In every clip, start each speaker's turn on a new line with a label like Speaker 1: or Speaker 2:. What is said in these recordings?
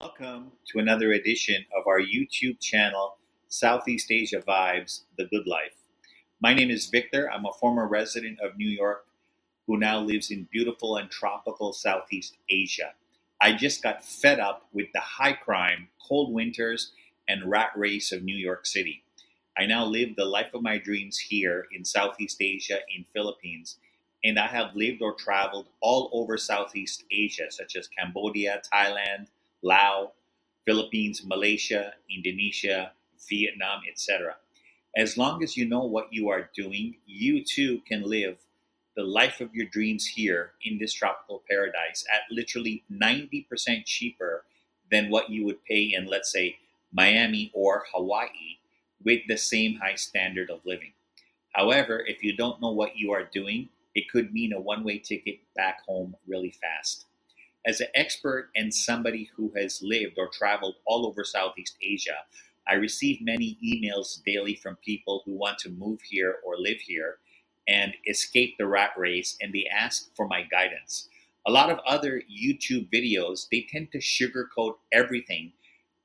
Speaker 1: Welcome to another edition of our YouTube channel, Southeast Asia Vibes, The Good Life. My name is Victor. I'm a former resident of New York who now lives in beautiful and tropical Southeast Asia. I just got fed up with the high crime, cold winters, and rat race of New York City. I now live the life of my dreams here in Southeast Asia, in Philippines, and I have lived or traveled all over Southeast Asia, such as Cambodia, Thailand, Laos, Philippines, Malaysia, Indonesia, Vietnam, etc. As long as you know what you are doing, you too can live the life of your dreams here in this tropical paradise at literally 90% cheaper than what you would pay in, let's say, Miami or Hawaii with the same high standard of living. However, if you don't know what you are doing, it could mean a one way ticket back home really fast. As an expert and somebody who has lived or traveled all over Southeast Asia, I receive many emails daily from people who want to move here or live here and escape the rat race, and they ask for my guidance. A lot of other YouTube videos, they tend to sugarcoat everything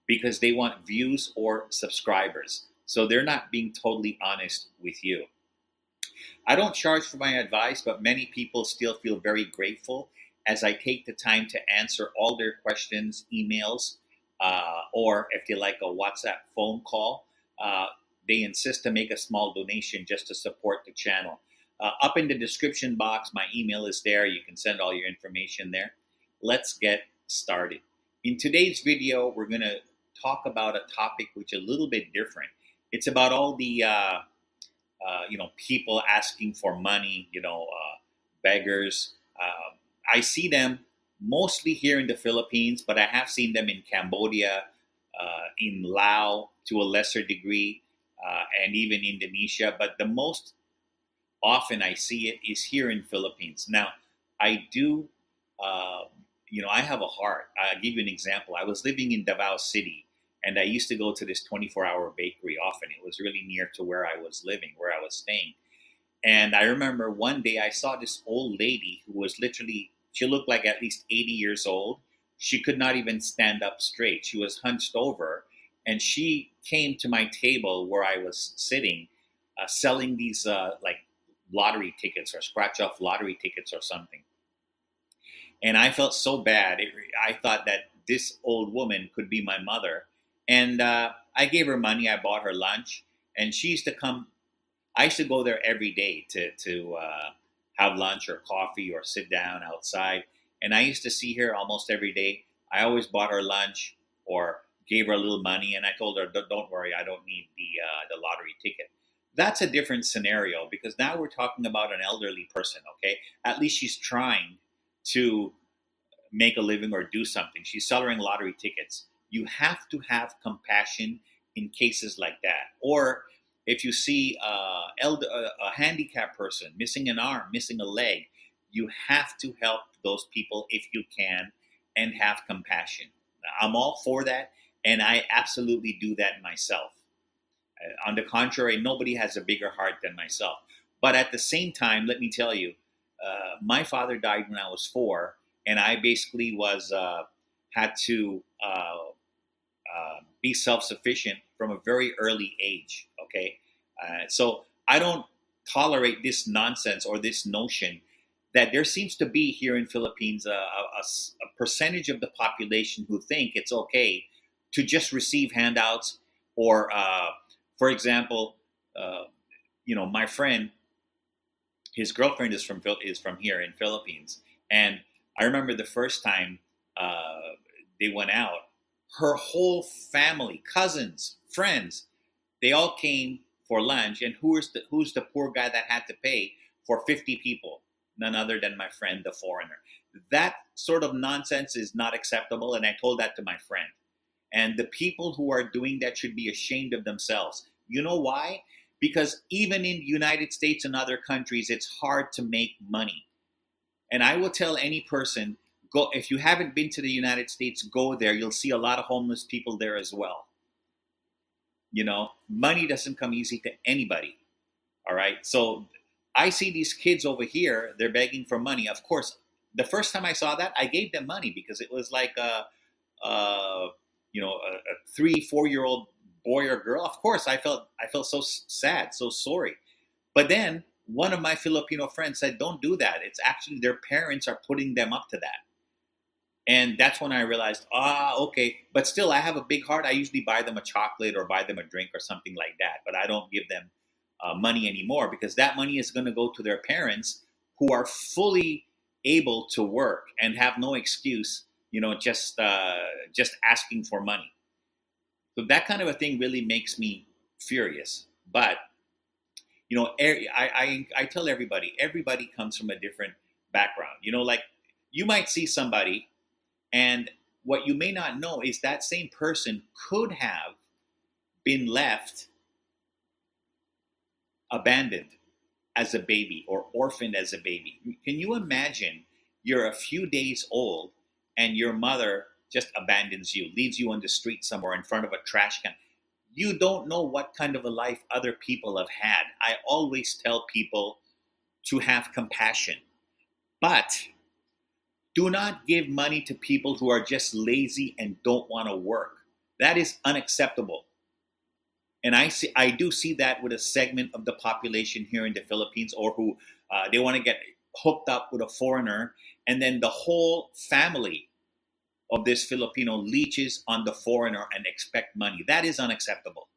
Speaker 1: because they want views or subscribers. So they're not being totally honest with you. I don't charge for my advice, but many people still feel very grateful as I take the time to answer all their questions, emails, or if they like a WhatsApp phone call, they insist to make a small donation just to support the channel. Up in the description box, my email is there. You can send all your information there. Let's get started. In today's video, we're going to talk about a topic which is a little bit different. It's about all the people asking for money, beggars. I see them mostly here in the Philippines, but I have seen them in Cambodia, in Laos to a lesser degree, and even Indonesia. But the most often I see it is here in Philippines. Now, I do, I have a heart. I'll give you an example. I was living in Davao City, and I used to go to this 24-hour bakery often. It was really near to where I was living, where I was staying. And I remember one day I saw this old lady who was literally, she looked like at least 80 years old. She could not even stand up straight. She was hunched over. And she came to my table where I was sitting, selling these like lottery tickets or scratch off lottery tickets or something. And I felt so bad. I thought that this old woman could be my mother. And I gave her money. I bought her lunch. And she used to come. I used to go there every day to have lunch or coffee or sit down outside. And I used to see her almost every day. I always bought her lunch or gave her a little money. And I told her, don't worry, I don't need the lottery ticket. That's a different scenario because now we're talking about an elderly person, okay? At least she's trying to make a living or do something. She's selling lottery tickets. You have to have compassion in cases like that. Or if you see a handicapped person missing an arm, missing a leg, you have to help those people if you can and have compassion. I'm all for that, and I absolutely do that myself. On the contrary, nobody has a bigger heart than myself. But at the same time, let me tell you, my father died when I was 4, and I basically had to be self-sufficient from a very early age. Okay, so I don't tolerate this nonsense or this notion that there seems to be here in Philippines a percentage of the population who think it's okay to just receive handouts or, for example, my friend, his girlfriend is from here in Philippines, and I remember the first time they went out. Her whole family, cousins, friends, they all came for lunch. And who's the poor guy that had to pay for 50 people? None other than my friend, the foreigner. That sort of nonsense is not acceptable. And I told that to my friend. And the people who are doing that should be ashamed of themselves. You know why? Because even in the United States and other countries, it's hard to make money. And I will tell any person, go, if you haven't been to the United States, go there. You'll see a lot of homeless people there as well. Money doesn't come easy to anybody. All right. So I see these kids over here, they're begging for money. Of course, the first time I saw that, I gave them money because it was like uh, a 3, 4 year old boy or girl, of course I felt so sad, so sorry. But then one of my Filipino friends said, "Don't do that. It's actually their parents are putting them up to that." And that's when I realized, okay. But still, I have a big heart. I usually buy them a chocolate or buy them a drink or something like that. But I don't give them money anymore, because that money is going to go to their parents, who are fully able to work and have no excuse, just asking for money. So that kind of a thing really makes me furious. But I tell everybody comes from a different background. Like, you might see somebody, and what you may not know is that same person could have been left abandoned as a baby or orphaned as a baby. Can you imagine you're a few days old and your mother just abandons you, leaves you on the street somewhere in front of a trash can? You don't know what kind of a life other people have had. I always tell people to have compassion, but do not give money to people who are just lazy and don't want to work. That is unacceptable. And I do see that with a segment of the population here in the Philippines, or who they want to get hooked up with a foreigner, and then the whole family of this Filipino leeches on the foreigner and expect money. That is unacceptable.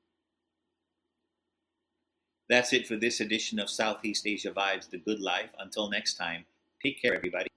Speaker 1: That's it for this edition of Southeast Asia Vibes, The Good Life. Until next time, take care, everybody.